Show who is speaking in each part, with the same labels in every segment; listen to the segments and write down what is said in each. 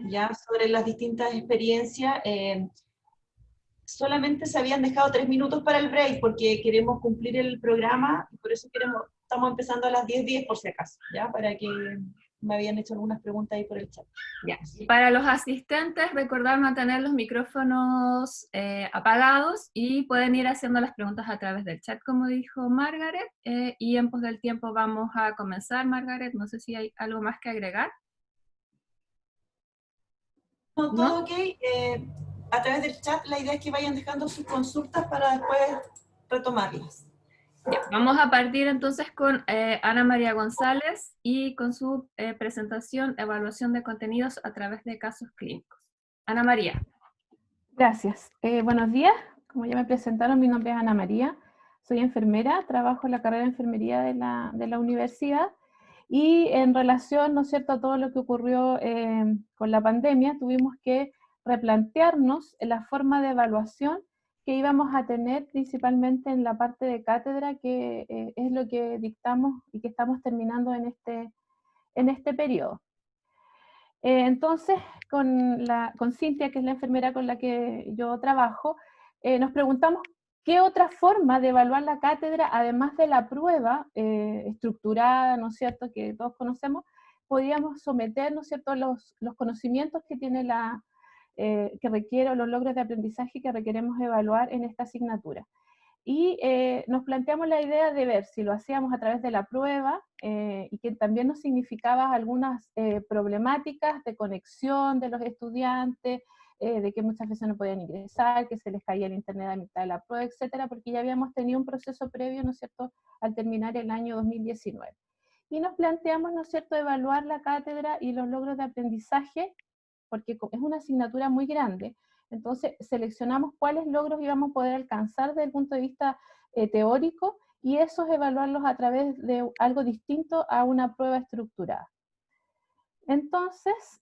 Speaker 1: ya sobre las distintas experiencias. Solamente se habían dejado 3 minutos para el break porque queremos cumplir el programa y por eso estamos empezando a las 10:10 por si acaso, ¿ya? Para que me habían hecho algunas preguntas ahí por el chat.
Speaker 2: Ya. Y para los asistentes, recordar mantener los micrófonos apagados y pueden ir haciendo las preguntas a través del chat, como dijo Margaret, y en pos del tiempo vamos a comenzar. Margaret, no sé si hay algo más que agregar.
Speaker 1: No,
Speaker 2: ¿No?
Speaker 1: todo ok. A través del chat la idea es que vayan dejando sus consultas para después retomarlas.
Speaker 2: Ya, vamos a partir entonces con Ana María González y con su presentación Evaluación de contenidos a través de casos clínicos. Ana María.
Speaker 3: Gracias. Buenos días. Como ya me presentaron, mi nombre es Ana María. Soy enfermera, trabajo en la carrera de enfermería de la universidad y en relación, ¿no es cierto?, a todo lo que ocurrió con la pandemia, tuvimos que replantearnos la forma de evaluación que íbamos a tener principalmente en la parte de cátedra, que es lo que dictamos y que estamos terminando en este periodo. Entonces, con Cintia, que es la enfermera con la que yo trabajo, nos preguntamos qué otra forma de evaluar la cátedra, además de la prueba estructurada, ¿no es cierto?, que todos conocemos, podíamos someter, ¿no es cierto?, los conocimientos que tiene que requiere, o los logros de aprendizaje que requeremos evaluar en esta asignatura. Y nos planteamos la idea de ver si lo hacíamos a través de la prueba y que también nos significaba algunas problemáticas de conexión de los estudiantes, de que muchas veces no podían ingresar, que se les caía el internet a mitad de la prueba, etcétera, porque ya habíamos tenido un proceso previo, ¿no es cierto?, al terminar el año 2019. Y nos planteamos, ¿no es cierto?, evaluar la cátedra y los logros de aprendizaje, porque es una asignatura muy grande. Entonces seleccionamos cuáles logros íbamos a poder alcanzar desde el punto de vista teórico y esos evaluarlos a través de algo distinto a una prueba estructurada. Entonces,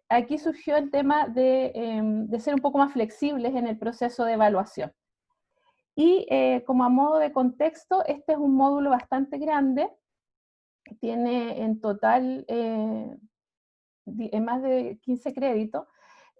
Speaker 3: aquí surgió el tema de ser un poco más flexibles en el proceso de evaluación. Y como a modo de contexto, este es un módulo bastante grande, tiene en total más de 15 créditos,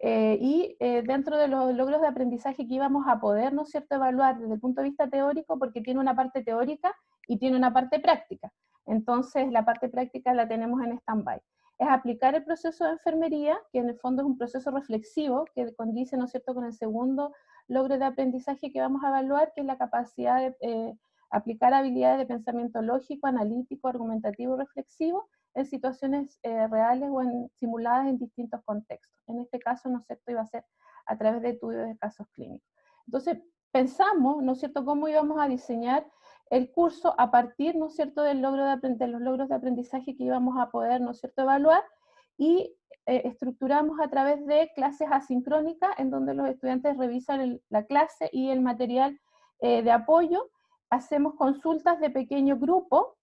Speaker 3: y dentro de los logros de aprendizaje que íbamos a poder, ¿no es cierto?, evaluar desde el punto de vista teórico, porque tiene una parte teórica y tiene una parte práctica. Entonces, la parte práctica la tenemos en stand-by. Es aplicar el proceso de enfermería, que en el fondo es un proceso reflexivo, que condice, ¿no es cierto?, con el segundo logro de aprendizaje que vamos a evaluar, que es la capacidad de aplicar habilidades de pensamiento lógico, analítico, argumentativo y reflexivo, en situaciones reales o simuladas en distintos contextos. En este caso, ¿no es cierto?, iba a ser a través de estudios de casos clínicos. Entonces, pensamos, ¿no es cierto?, cómo íbamos a diseñar el curso a partir, ¿no es cierto?, de los logros de aprendizaje que íbamos a poder, ¿no es cierto?, evaluar, y estructuramos a través de clases asincrónicas, en donde los estudiantes revisan la clase y el material de apoyo, hacemos consultas de pequeño grupo,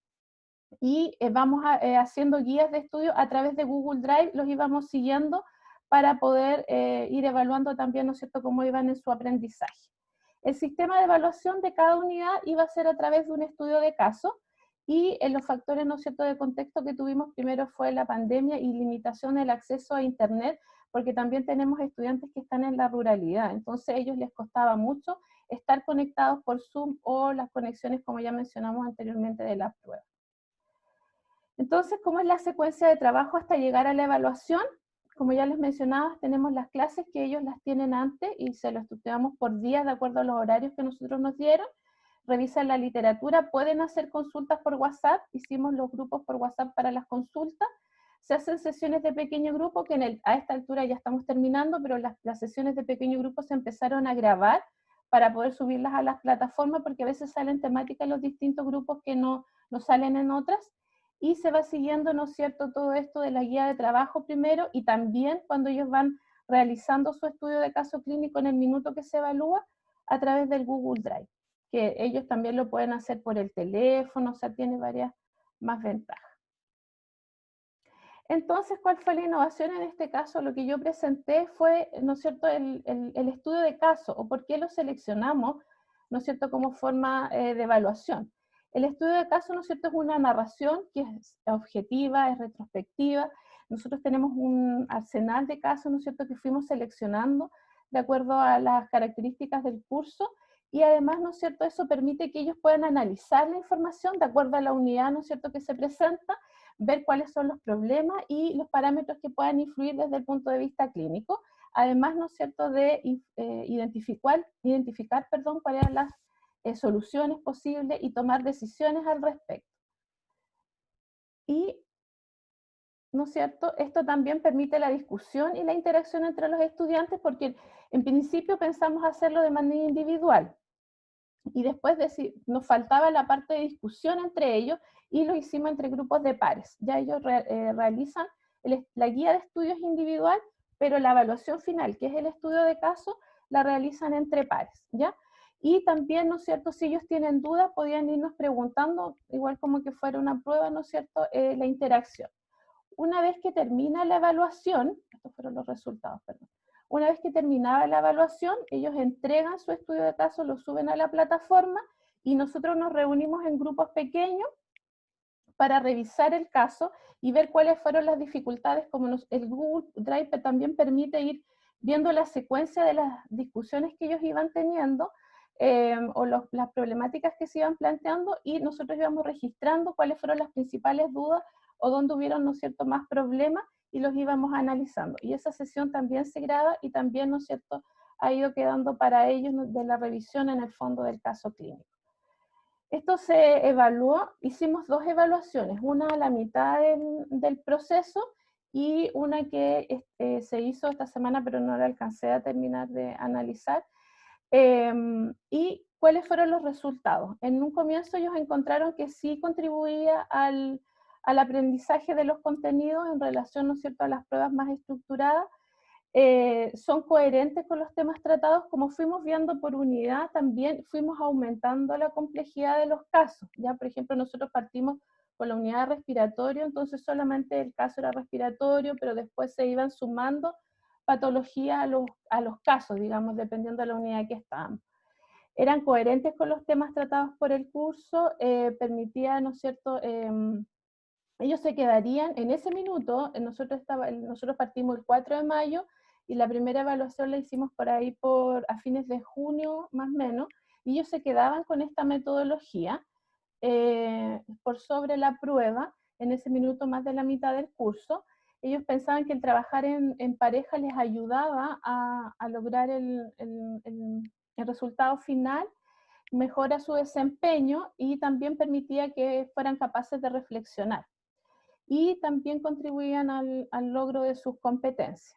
Speaker 3: y vamos haciendo guías de estudio a través de Google Drive, los íbamos siguiendo para poder ir evaluando también, ¿no es cierto?, cómo iban en su aprendizaje. El sistema de evaluación de cada unidad iba a ser a través de un estudio de caso, y en los factores, ¿no es cierto?, de contexto que tuvimos primero fue la pandemia y limitación del acceso a internet, porque también tenemos estudiantes que están en la ruralidad, entonces a ellos les costaba mucho estar conectados por Zoom o las conexiones, como ya mencionamos anteriormente, de las pruebas. Entonces, ¿cómo es la secuencia de trabajo hasta llegar a la evaluación? Como ya les mencionaba, tenemos las clases que ellos las tienen antes y se lo estudiamos por días de acuerdo a los horarios que nosotros nos dieron. Revisan la literatura, pueden hacer consultas por WhatsApp, hicimos los grupos por WhatsApp para las consultas. Se hacen sesiones de pequeño grupo, que a esta altura ya estamos terminando, pero las sesiones de pequeño grupo se empezaron a grabar para poder subirlas a las plataformas, porque a veces salen temáticas en los distintos grupos que no salen en otras. Y se va siguiendo, ¿no es cierto?, todo esto de la guía de trabajo primero, y también cuando ellos van realizando su estudio de caso clínico en el minuto que se evalúa, a través del Google Drive, que ellos también lo pueden hacer por el teléfono, o sea, tiene varias más ventajas. Entonces, ¿cuál fue la innovación en este caso? Lo que yo presenté fue, ¿no es cierto?, el estudio de caso, o por qué lo seleccionamos, ¿no es cierto?, como forma de evaluación. El estudio de caso, ¿no es cierto?, es una narración que es objetiva, es retrospectiva, nosotros tenemos un arsenal de casos, ¿no es cierto?, que fuimos seleccionando de acuerdo a las características del curso, y además, ¿no es cierto?, eso permite que ellos puedan analizar la información de acuerdo a la unidad, ¿no es cierto?, que se presenta, ver cuáles son los problemas y los parámetros que puedan influir desde el punto de vista clínico, además, ¿no es cierto?, de identificar cuáles eran las soluciones posibles y tomar decisiones al respecto. Y, ¿no es cierto?, esto también permite la discusión y la interacción entre los estudiantes, porque en principio pensamos hacerlo de manera individual, y después nos faltaba la parte de discusión entre ellos, y lo hicimos entre grupos de pares. Ya ellos realizan la guía de estudios individual, pero la evaluación final, que es el estudio de caso, la realizan entre pares, ¿ya? Y también, ¿no es cierto?, si ellos tienen dudas, podían irnos preguntando, igual como que fuera una prueba, ¿no es cierto?, la interacción. Una vez que termina la evaluación, estos fueron los resultados, perdón. Una vez que terminaba la evaluación, ellos entregan su estudio de caso, lo suben a la plataforma, y nosotros nos reunimos en grupos pequeños para revisar el caso y ver cuáles fueron las dificultades, como el Google Drive también permite ir viendo la secuencia de las discusiones que ellos iban teniendo, o las problemáticas que se iban planteando, y nosotros íbamos registrando cuáles fueron las principales dudas o dónde hubieron, ¿no es cierto?, más problemas, y los íbamos analizando. Y esa sesión también se graba y también, ¿no es cierto?, ha ido quedando para ellos de la revisión en el fondo del caso clínico. Esto se evaluó, hicimos 2 evaluaciones, una a la mitad del proceso y una que se hizo esta semana, pero no la alcancé a terminar de analizar. ¿Y cuáles fueron los resultados? En un comienzo ellos encontraron que sí contribuía al aprendizaje de los contenidos en relación, ¿no es cierto?, a las pruebas más estructuradas. Son coherentes con los temas tratados. Como fuimos viendo por unidad, también fuimos aumentando la complejidad de los casos. Ya, por ejemplo, nosotros partimos con la unidad de respiratorio, entonces solamente el caso era respiratorio, pero después se iban sumando patologías a los casos, digamos, dependiendo de la unidad que estábamos. Eran coherentes con los temas tratados por el curso, permitía, ¿no es cierto?, ellos se quedarían en ese minuto. Nosotros partimos el 4 de mayo, y la primera evaluación la hicimos por ahí a fines de junio, más o menos, y ellos se quedaban con esta metodología por sobre la prueba, en ese minuto más de la mitad del curso. Ellos pensaban que el trabajar en pareja les ayudaba a lograr el resultado final, mejora su desempeño y también permitía que fueran capaces de reflexionar. Y también contribuían al logro de sus competencias.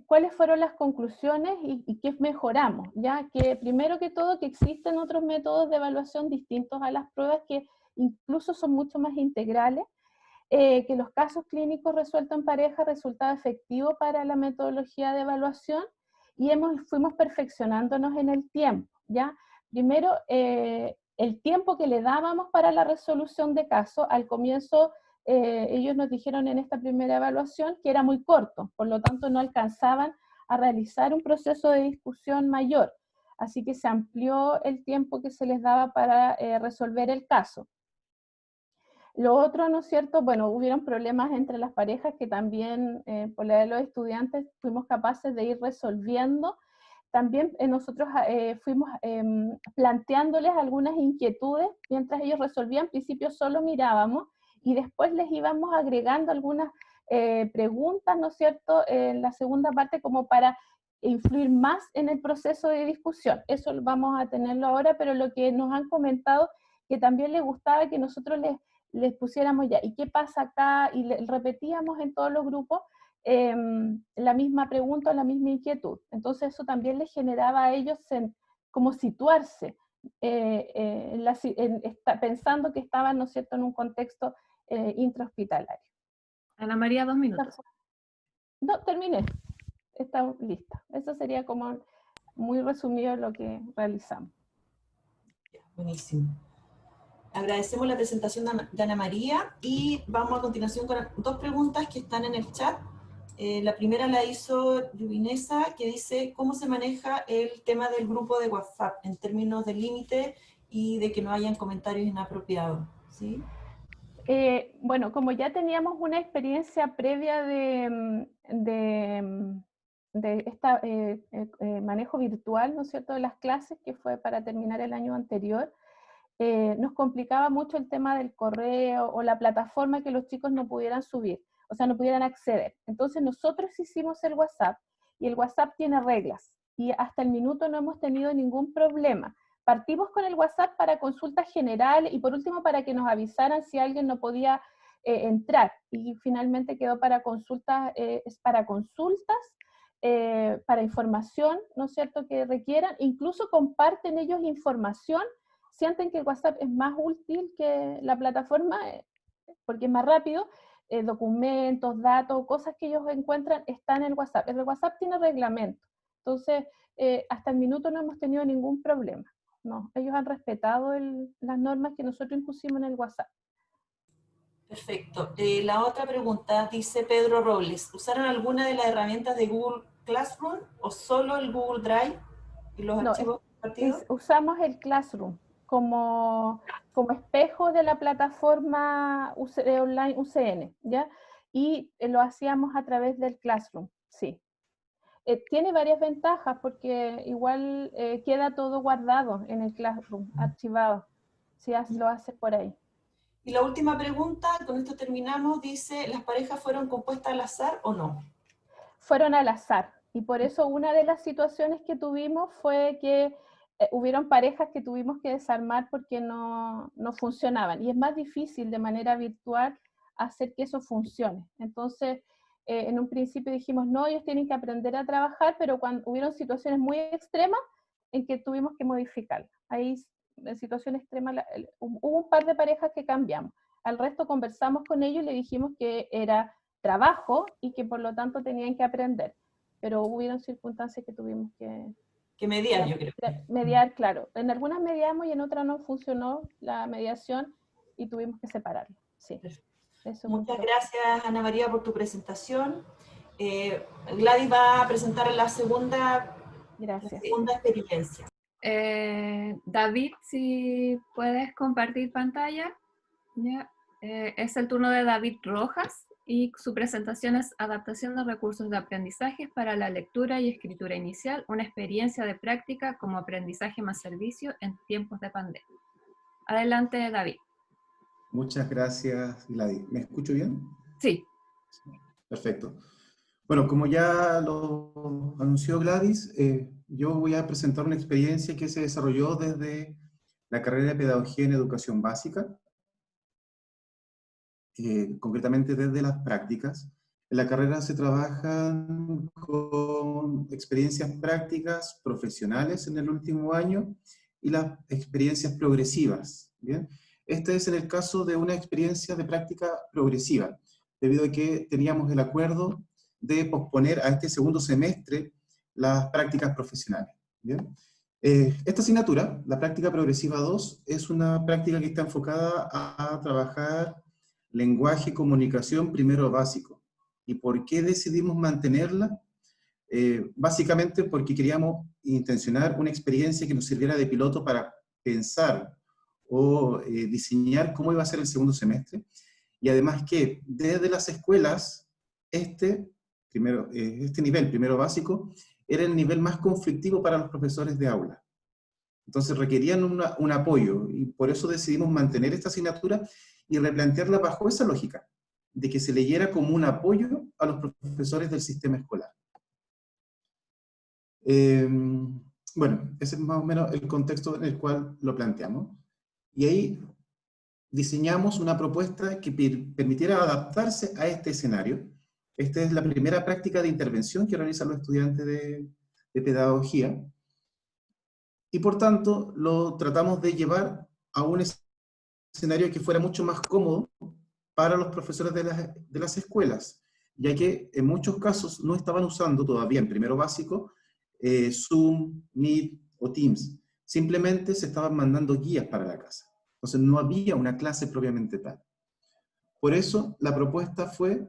Speaker 3: ¿Cuáles fueron las conclusiones y qué mejoramos? Ya que primero que todo, que existen otros métodos de evaluación distintos a las pruebas, que incluso son mucho más integrales, que los casos clínicos resueltos en pareja resultaba efectivo para la metodología de evaluación, y fuimos perfeccionándonos en el tiempo, ¿ya? Primero, el tiempo que le dábamos para la resolución de casos. Al comienzo, ellos nos dijeron en esta primera evaluación que era muy corto, por lo tanto no alcanzaban a realizar un proceso de discusión mayor, así que se amplió el tiempo que se les daba para resolver el caso. Lo otro, ¿no es cierto?, bueno, hubieron problemas entre las parejas que también, por la de los estudiantes, fuimos capaces de ir resolviendo. También nosotros fuimos planteándoles algunas inquietudes mientras ellos resolvían. Al principio solo mirábamos y después les íbamos agregando algunas preguntas, ¿no es cierto?, en la segunda parte, como para influir más en el proceso de discusión. Eso vamos a tenerlo ahora, pero lo que nos han comentado, que también les gustaba que nosotros les pusiéramos ya, ¿y qué pasa acá? Y repetíamos en todos los grupos la misma pregunta o la misma inquietud. Entonces eso también les generaba a ellos como situarse, pensando que estaban, ¿no es cierto?, en un contexto intrahospitalario.
Speaker 2: Ana María, 2 minutos.
Speaker 3: No, terminé. Está lista. Eso sería como muy resumido lo que realizamos.
Speaker 1: Buenísimo. Agradecemos la presentación de Ana María, y vamos a continuación con 2 preguntas que están en el chat. La primera la hizo Rubinesa, que dice: ¿cómo se maneja el tema del grupo de WhatsApp en términos de límite y de que no hayan comentarios inapropiados? ¿Sí?
Speaker 3: Bueno, como ya teníamos una experiencia previa de este manejo virtual, ¿no es cierto?, de las clases, que fue para terminar el año anterior, nos complicaba mucho el tema del correo o la plataforma que los chicos no pudieran subir, o sea, no pudieran acceder. Entonces nosotros hicimos el WhatsApp, y el WhatsApp tiene reglas, y hasta el minuto no hemos tenido ningún problema. Partimos con el WhatsApp para consultas generales, y por último para que nos avisaran si alguien no podía entrar, y finalmente quedó para consultas, para información, ¿no es cierto?, que requieran. Incluso comparten ellos información, sienten que el WhatsApp es más útil que la plataforma, porque es más rápido, documentos, datos, cosas que ellos encuentran están en el WhatsApp. El WhatsApp tiene reglamento, entonces hasta el minuto no hemos tenido ningún problema. No, ellos han respetado las normas que nosotros impusimos en el WhatsApp.
Speaker 1: Perfecto. La otra pregunta, dice Pedro Robles, ¿usaron alguna de las herramientas de Google Classroom o solo el Google Drive y los archivos compartidos?
Speaker 3: Usamos el Classroom como espejo de la plataforma online UCN, ¿ya? Y lo hacíamos a través del Classroom, sí. Tiene varias ventajas porque igual queda todo guardado en el Classroom, archivado, si lo haces por ahí.
Speaker 1: Y la última pregunta, con esto terminamos, dice, ¿las parejas fueron compuestas al azar o no?
Speaker 3: Fueron al azar, y por eso una de las situaciones que tuvimos fue que hubieron parejas que tuvimos que desarmar porque no funcionaban, y es más difícil de manera virtual hacer que eso funcione. Entonces, en un principio dijimos, no, ellos tienen que aprender a trabajar, pero cuando hubieron situaciones muy extremas en que tuvimos que modificarla. Ahí, en situación extrema, hubo un par de parejas que cambiamos. Al resto conversamos con ellos y le dijimos que era trabajo y que por lo tanto tenían que aprender. Pero hubieron circunstancias que tuvimos que
Speaker 1: mediar, yo creo.
Speaker 3: Mediar, claro. En algunas mediamos y en otras no funcionó la mediación y tuvimos que separarlo. Sí. Eso.
Speaker 1: Muchas gracias, Ana María, por tu presentación. Gladys va a presentar la segunda experiencia.
Speaker 2: David, si puedes compartir pantalla. Ya. Es el turno de David Rojas y su presentación es Adaptación de recursos de aprendizaje para la lectura y escritura inicial, una experiencia de práctica como aprendizaje más servicio en tiempos de pandemia. Adelante, David.
Speaker 4: Muchas gracias, Gladys. ¿Me escucho bien?
Speaker 2: Sí.
Speaker 4: Perfecto. Bueno, como ya lo anunció Gladys, yo voy a presentar una experiencia que se desarrolló desde la carrera de Pedagogía en Educación Básica, concretamente desde las prácticas. En la carrera se trabajan con experiencias prácticas profesionales en el último año y las experiencias progresivas, ¿bien? Este es en el caso de una experiencia de práctica progresiva, debido a que teníamos el acuerdo de posponer a este segundo semestre las prácticas profesionales, ¿bien? Esta asignatura, la práctica progresiva 2, es una práctica que está enfocada a trabajar lenguaje y comunicación primero básico. ¿Y por qué decidimos mantenerla? Básicamente porque queríamos intencionar una experiencia que nos sirviera de piloto para pensar o diseñar cómo iba a ser el segundo semestre, y además que desde las escuelas este nivel primero básico era el nivel más conflictivo para los profesores de aula. Entonces requerían un apoyo, y por eso decidimos mantener esta asignatura y replantearla bajo esa lógica, de que se leyera como un apoyo a los profesores del sistema escolar. Bueno, ese es más o menos el contexto en el cual lo planteamos. Y ahí diseñamos una propuesta que permitiera adaptarse a este escenario. Esta es la primera práctica de intervención que realizan los estudiantes de pedagogía. Y por tanto, lo tratamos de llevar a un escenario que fuera mucho más cómodo para los profesores de las escuelas, ya que en muchos casos no estaban usando todavía en primero básico Zoom, Meet o Teams. Simplemente se estaban mandando guías para la casa. Entonces no había una clase propiamente tal. Por eso la propuesta fue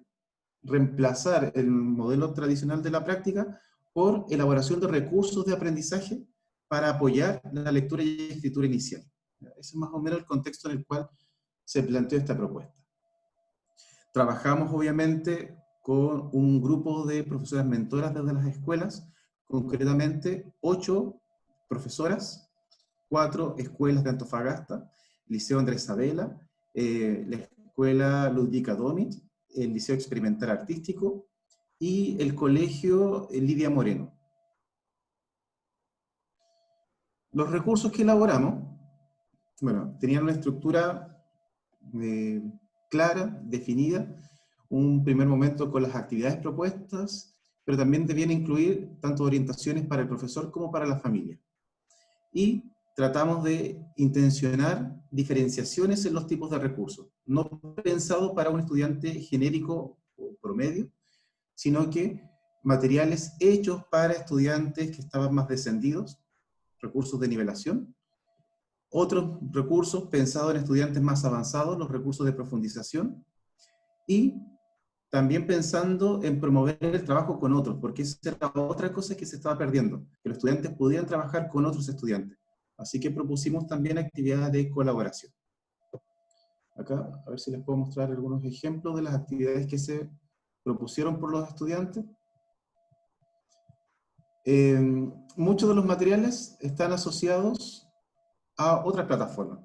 Speaker 4: reemplazar el modelo tradicional de la práctica por elaboración de recursos de aprendizaje para apoyar la lectura y escritura inicial. Ese es más o menos el contexto en el cual se planteó esta propuesta. Trabajamos obviamente con un grupo de profesoras mentoras desde las escuelas, concretamente 8 profesoras, 4 escuelas de Antofagasta, Liceo Andrés Isabela, la Escuela Ludwika Domit, el Liceo Experimental Artístico y el Colegio Lidia Moreno. Los recursos que elaboramos, bueno, tenían una estructura clara, definida, un primer momento con las actividades propuestas, pero también debían incluir tanto orientaciones para el profesor como para la familia. Y tratamos de intencionar diferenciaciones en los tipos de recursos, no pensado para un estudiante genérico o promedio, sino que materiales hechos para estudiantes que estaban más descendidos, recursos de nivelación, otros recursos pensados en estudiantes más avanzados, los recursos de profundización, y también pensando en promover el trabajo con otros, porque esa era otra cosa que se estaba perdiendo, que los estudiantes pudieran trabajar con otros estudiantes. Así que propusimos también actividades de colaboración. Acá, a ver si les puedo mostrar algunos ejemplos de las actividades que se propusieron por los estudiantes. Muchos de los materiales están asociados a otras plataformas.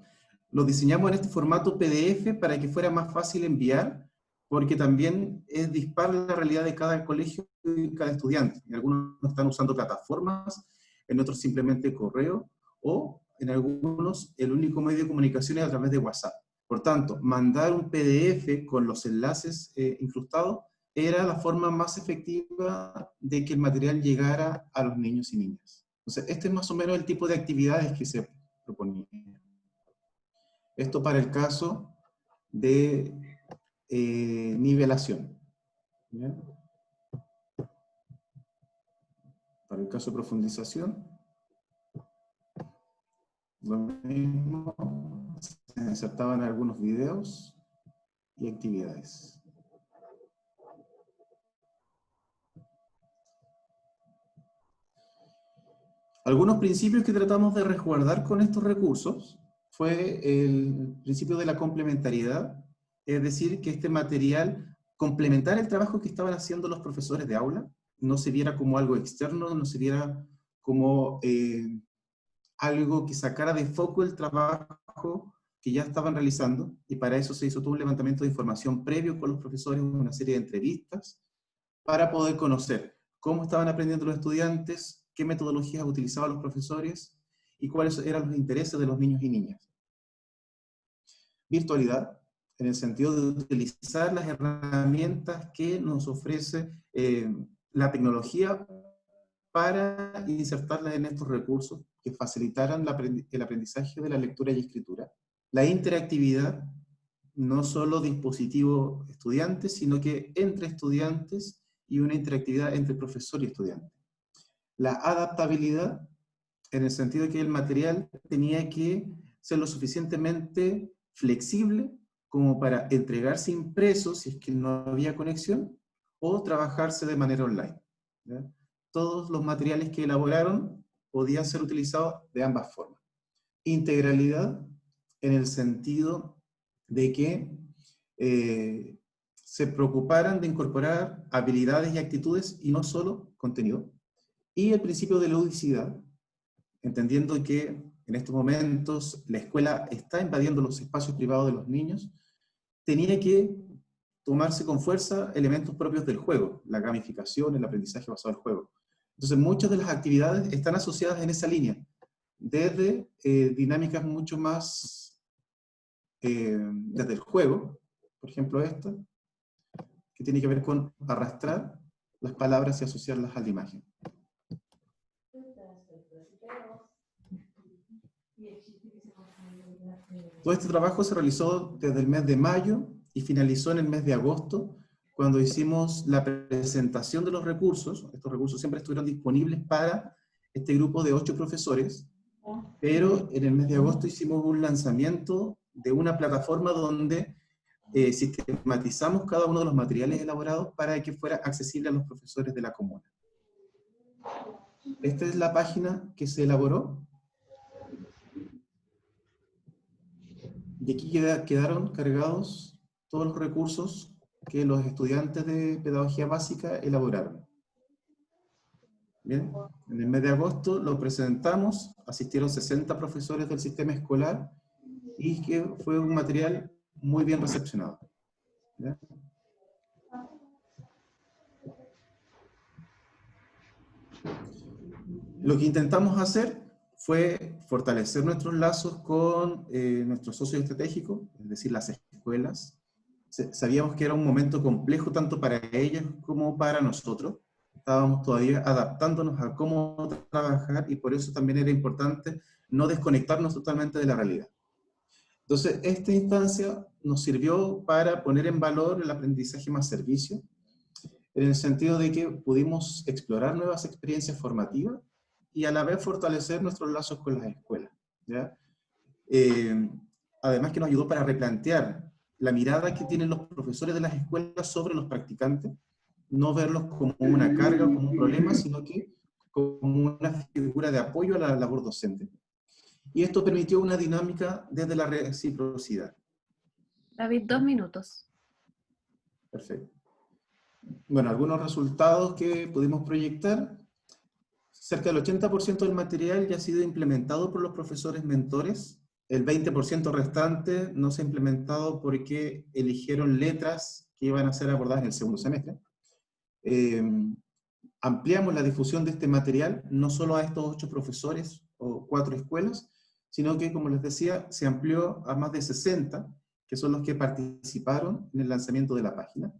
Speaker 4: Los diseñamos en este formato PDF para que fuera más fácil enviar, porque también es dispar la realidad de cada colegio y cada estudiante. En algunos están usando plataformas, en otros simplemente correo, o en algunos el único medio de comunicación es a través de WhatsApp. Por tanto, mandar un PDF con los enlaces incrustados era la forma más efectiva de que el material llegara a los niños y niñas. Entonces, este es más o menos el tipo de actividades que se proponía. Esto para el caso de nivelación. ¿Bien? Para el caso de profundización, lo mismo, se insertaban algunos videos y actividades. Algunos principios que tratamos de resguardar con estos recursos fue el principio de la complementariedad, es decir, que este material complementara el trabajo que estaban haciendo los profesores de aula, no se viera como algo externo, no se viera como algo que sacara de foco el trabajo que ya estaban realizando, y para eso se hizo todo un levantamiento de información previo con los profesores, una serie de entrevistas, para poder conocer cómo estaban aprendiendo los estudiantes, qué metodologías utilizaban los profesores, y cuáles eran los intereses de los niños y niñas. Virtualidad, en el sentido de utilizar las herramientas que nos ofrece la tecnología para insertarlas en estos recursos que facilitaran el aprendizaje de la lectura y escritura. La interactividad, no solo dispositivo estudiante, sino que entre estudiantes y una interactividad entre profesor y estudiante. La adaptabilidad, en el sentido de que el material tenía que ser lo suficientemente flexible como para entregarse impreso si es que no había conexión, o trabajarse de manera online. ¿Ya? Todos los materiales que elaboraron podían ser utilizados de ambas formas. Integralidad, en el sentido de que se preocuparan de incorporar habilidades y actitudes y no solo contenido. Y el principio de ludicidad, entendiendo que en estos momentos la escuela está invadiendo los espacios privados de los niños, tenía que tomarse con fuerza elementos propios del juego, la gamificación, el aprendizaje basado en el juego. Entonces muchas de las actividades están asociadas en esa línea, desde dinámicas mucho más desde el juego, por ejemplo esta, que tiene que ver con arrastrar las palabras y asociarlas a la imagen. Todo este trabajo se realizó desde el mes de mayo y finalizó en el mes de agosto, cuando hicimos la presentación de los recursos. Estos recursos siempre estuvieron disponibles para este grupo de 8 profesores, pero en el mes de agosto hicimos un lanzamiento de una plataforma donde sistematizamos cada uno de los materiales elaborados para que fuera accesible a los profesores de la comuna. Esta es la página que se elaboró. Y aquí quedaron cargados todos los recursos que los estudiantes de pedagogía básica elaboraron. Bien, en el mes de agosto lo presentamos, asistieron 60 profesores del sistema escolar y que fue un material muy bien recepcionado. ¿Ya? Lo que intentamos hacer fue fortalecer nuestros lazos con nuestros socios estratégicos, es decir, las escuelas. Sabíamos que era un momento complejo tanto para ellas como para nosotros. Estábamos todavía adaptándonos a cómo trabajar y por eso también era importante no desconectarnos totalmente de la realidad. Entonces, esta instancia nos sirvió para poner en valor el aprendizaje más servicio, en el sentido de que pudimos explorar nuevas experiencias formativas y a la vez fortalecer nuestros lazos con las escuelas, ¿ya? Además que nos ayudó para replantear la mirada que tienen los profesores de las escuelas sobre los practicantes, no verlos como una carga o como un problema, sino que como una figura de apoyo a la labor docente. Y esto permitió una dinámica desde la reciprocidad.
Speaker 2: David, 2 minutos.
Speaker 4: Perfecto. Bueno, algunos resultados que pudimos proyectar. Cerca del 80% del material ya ha sido implementado por los profesores mentores. El 20% restante no se ha implementado porque eligieron letras que iban a ser abordadas en el segundo semestre. Ampliamos la difusión de este material, no solo a estos 8 profesores o 4 escuelas, sino que, como les decía, se amplió a más de 60, que son los que participaron en el lanzamiento de la página.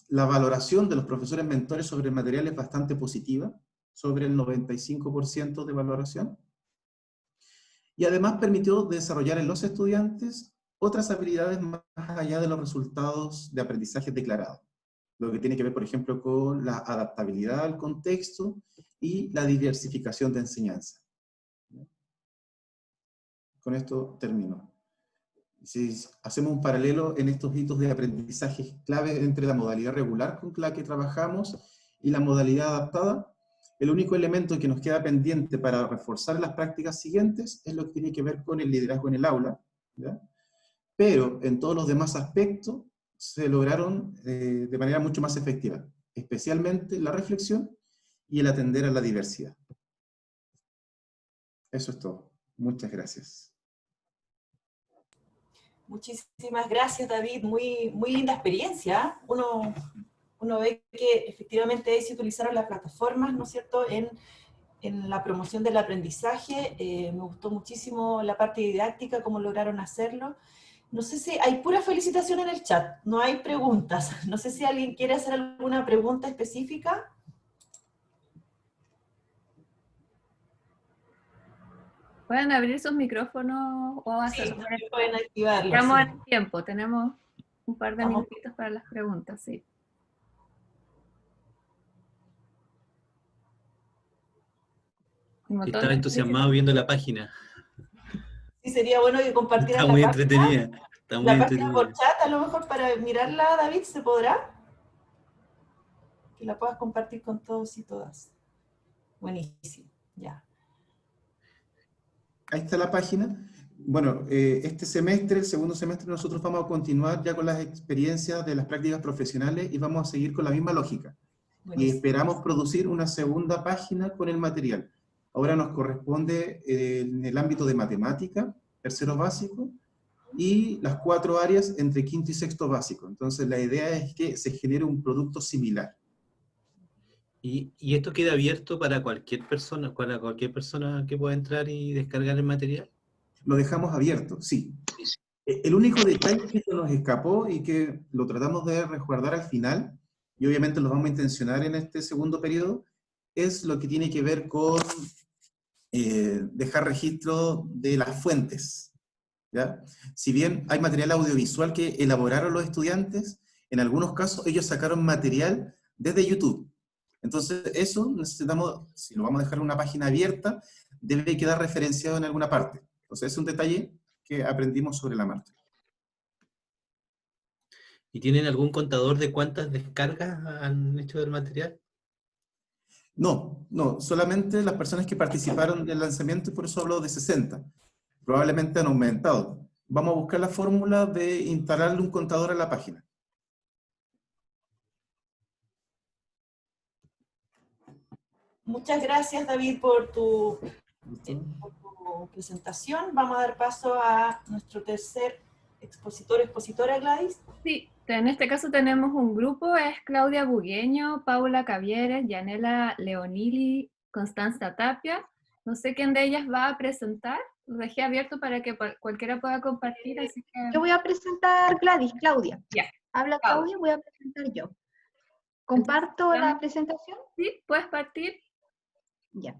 Speaker 4: La valoración de los profesores mentores sobre el material es bastante positiva, sobre el 95% de valoración. Y además permitió desarrollar en los estudiantes otras habilidades más allá de los resultados de aprendizaje declarados. Lo que tiene que ver, por ejemplo, con la adaptabilidad al contexto y la diversificación de enseñanza. Con esto termino. Si hacemos un paralelo en estos hitos de aprendizaje clave entre la modalidad regular con la que trabajamos y la modalidad adaptada, el único elemento que nos queda pendiente para reforzar las prácticas siguientes es lo que tiene que ver con el liderazgo en el aula, ¿ya? Pero en todos los demás aspectos se lograron de manera mucho más efectiva, especialmente la reflexión y el atender a la diversidad. Eso es todo. Muchas gracias.
Speaker 1: Muchísimas gracias, David. Muy linda experiencia. Uno ve que efectivamente ahí se utilizaron las plataformas, ¿no es cierto?, en la promoción del aprendizaje. Me gustó muchísimo la parte didáctica, cómo lograron hacerlo. No sé si hay pura felicitación en el chat, no hay preguntas. No sé si alguien quiere hacer alguna pregunta específica.
Speaker 2: Pueden abrir sus micrófonos o hacerlo.
Speaker 1: Sí, pueden activarlo.
Speaker 2: Estamos
Speaker 1: Sí.
Speaker 2: en tiempo, tenemos un par de minutitos para las preguntas, sí.
Speaker 5: Estaba entusiasmado viendo la página.
Speaker 1: Sí, sería bueno que compartieran
Speaker 5: Está muy entretenida. Está muy
Speaker 1: la
Speaker 5: entretenida.
Speaker 1: página por chat, a lo mejor para mirarla, David, ¿se podrá? Que la puedas compartir con todos y todas. Buenísimo, ya.
Speaker 4: Ahí está la página. Bueno, este semestre, el segundo semestre, nosotros vamos a continuar ya con las experiencias de las prácticas profesionales y vamos a seguir con la misma lógica.
Speaker 1: Buenísimo.
Speaker 4: Y esperamos producir una segunda página con el material. Ahora nos corresponde en el ámbito de matemática, tercero básico, y las 4 áreas entre quinto y sexto básico. Entonces la idea es que se genere un producto similar.
Speaker 5: ¿Y esto queda abierto para cualquier persona que pueda entrar y descargar el material?
Speaker 4: Lo dejamos abierto, sí. El único detalle que se nos escapó y que lo tratamos de resguardar al final, y obviamente lo vamos a intencionar en este segundo periodo, es lo que tiene que ver con dejar registro de las fuentes, ¿ya? Si bien hay material audiovisual que elaboraron los estudiantes, en algunos casos ellos sacaron material desde YouTube. Entonces eso necesitamos, si lo vamos a dejar en una página abierta, debe quedar referenciado en alguna parte. Entonces es un detalle que aprendimos sobre la marcha.
Speaker 5: ¿Y tienen algún contador de cuántas descargas han hecho del material?
Speaker 4: No, solamente las personas que participaron del lanzamiento, y por eso hablo de 60. Probablemente han aumentado. vamos a buscar la fórmula de instalarle un contador a la página.
Speaker 1: Muchas gracias, David, por tu presentación. Vamos a dar paso a nuestro tercer expositor, expositora, Gladys.
Speaker 2: Sí, en este caso tenemos un grupo, es Claudia Bugueño, Paula Cavieres, Yanela Leonili, Constanza Tapia. No sé quién de ellas va a presentar, lo dejé abierto para que cualquiera pueda compartir, así que...
Speaker 6: Yo voy a presentar Gladys, Claudia.
Speaker 2: Ya.
Speaker 6: Habla Claudia, voy a presentar yo. ¿Comparto
Speaker 2: Entonces,
Speaker 6: la presentación?
Speaker 2: Sí, puedes partir.
Speaker 6: Ya.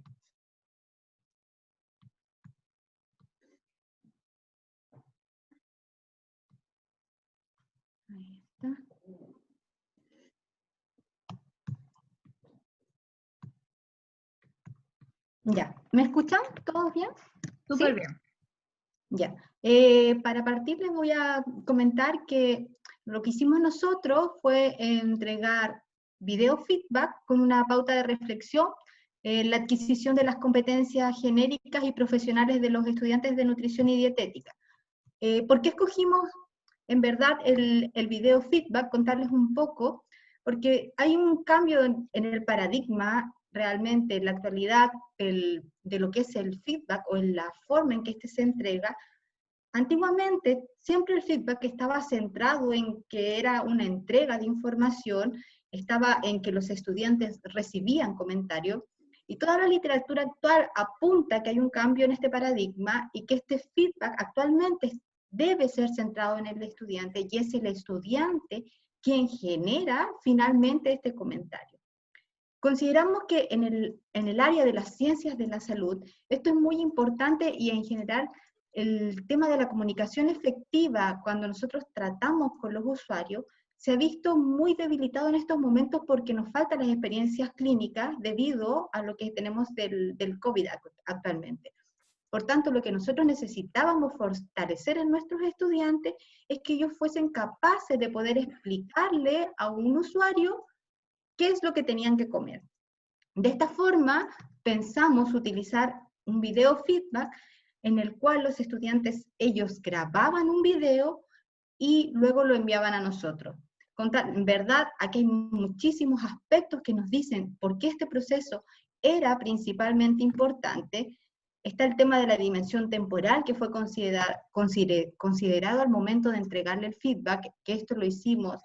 Speaker 6: Ahí está. Ya. ¿Me escuchan? ¿Todos bien?
Speaker 2: Súper
Speaker 6: ¿Sí?
Speaker 2: bien.
Speaker 6: Ya. Para partir les voy a comentar que lo que hicimos nosotros fue entregar video feedback con una pauta de reflexión, la adquisición de las competencias genéricas y profesionales de los estudiantes de nutrición y dietética. ¿Por qué escogimos en verdad el video feedback? Contarles un poco, porque hay un cambio en el paradigma realmente en la actualidad de lo que es el feedback o en la forma en que este se entrega. Antiguamente siempre el feedback estaba centrado en que era una entrega de información, estaba en que los estudiantes recibían comentarios, y toda la literatura actual apunta que hay un cambio en este paradigma y que este feedback actualmente debe ser centrado en el estudiante, y es el estudiante quien genera finalmente este comentario. Consideramos que en el área de las ciencias de la salud, esto es muy importante, y en general el tema de la comunicación efectiva, cuando nosotros tratamos con los usuarios, se ha visto muy debilitado en estos momentos porque nos faltan las experiencias clínicas debido a lo que tenemos del COVID actualmente. Por tanto, lo que nosotros necesitábamos fortalecer en nuestros estudiantes es que ellos fuesen capaces de poder explicarle a un usuario qué es lo que tenían que comer. De esta forma, pensamos utilizar un video feedback en el cual los estudiantes, ellos grababan un video y luego lo enviaban a nosotros. En verdad, aquí hay muchísimos aspectos que nos dicen por qué este proceso era principalmente importante. Está el tema de la dimensión temporal, que fue considerado al momento de entregarle el feedback, que esto lo hicimos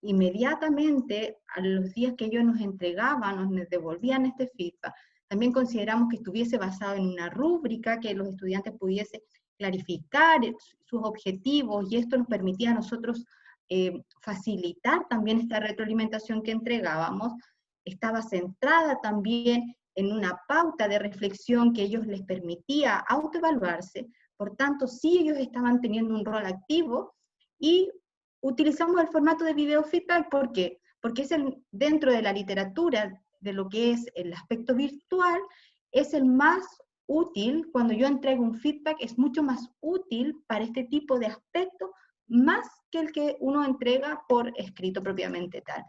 Speaker 6: inmediatamente a los días que ellos nos entregaban, nos devolvían este feedback. También consideramos que estuviese basado en una rúbrica, que los estudiantes pudiesen clarificar sus objetivos, y esto nos permitía a nosotros facilitar también esta retroalimentación que entregábamos. Estaba centrada también en una pauta de reflexión que ellos les permitía autoevaluarse. Por tanto, sí, ellos estaban teniendo un rol activo, y utilizamos el formato de video feedback. ¿Por qué? Porque es dentro de la literatura de lo que es el aspecto virtual, es el más útil. Cuando yo entrego un feedback, es mucho más útil para este tipo de aspectos, más que el que uno entrega por escrito propiamente tal.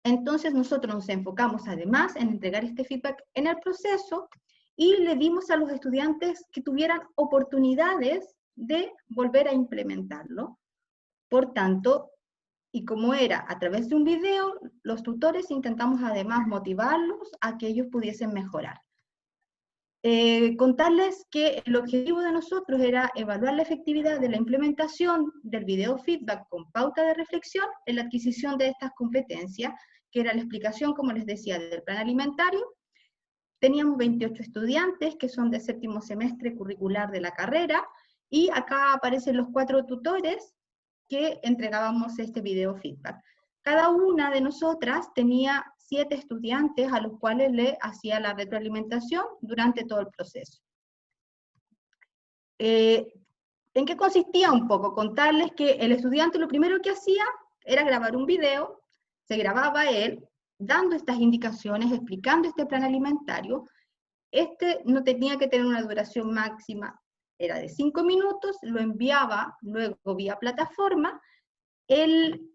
Speaker 6: Entonces nosotros nos enfocamos además en entregar este feedback en el proceso, y le dimos a los estudiantes que tuvieran oportunidades de volver a implementarlo. Por tanto, y como era a través de un video, los tutores intentamos además motivarlos a que ellos pudiesen mejorar. Contarles que el objetivo de nosotros era evaluar la efectividad de la implementación del video feedback con pauta de reflexión en la adquisición de estas competencias, que era la explicación, como les decía, del plan alimentario. Teníamos 28 estudiantes que son de 7º semestre curricular de la carrera, y acá aparecen los 4 tutores que entregábamos este video feedback. Cada una de nosotras tenía 7 estudiantes a los cuales le hacía la retroalimentación durante todo el proceso. ¿En qué consistía un poco? Contarles que el estudiante lo primero que hacía era grabar un video, se grababa él, dando estas indicaciones, explicando este plan alimentario. Este no tenía que tener una duración máxima, era de 5 minutos, lo enviaba luego vía plataforma. El